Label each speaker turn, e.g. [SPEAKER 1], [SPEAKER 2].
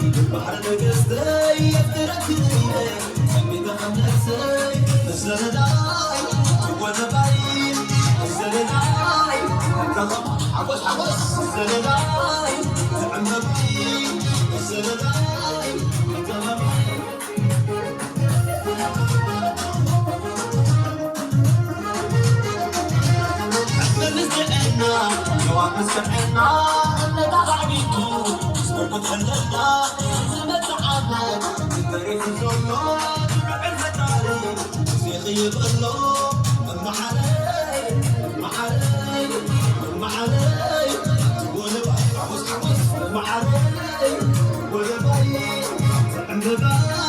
[SPEAKER 1] بحر نقصتي يفتركني سمي تخمسي الزلداي وانا بعيد الزلداي كلام حبس حبس الزلداي زعما بعيد الزلداي كلام مستعنا جواب مستعنا انا بعيدو سبب خلنا زمت عنا التاريخ زولو بعد التاريخ سيخيب الله ما علي ما علي ما علي ولا عاوز ما علي ولا باي عند باي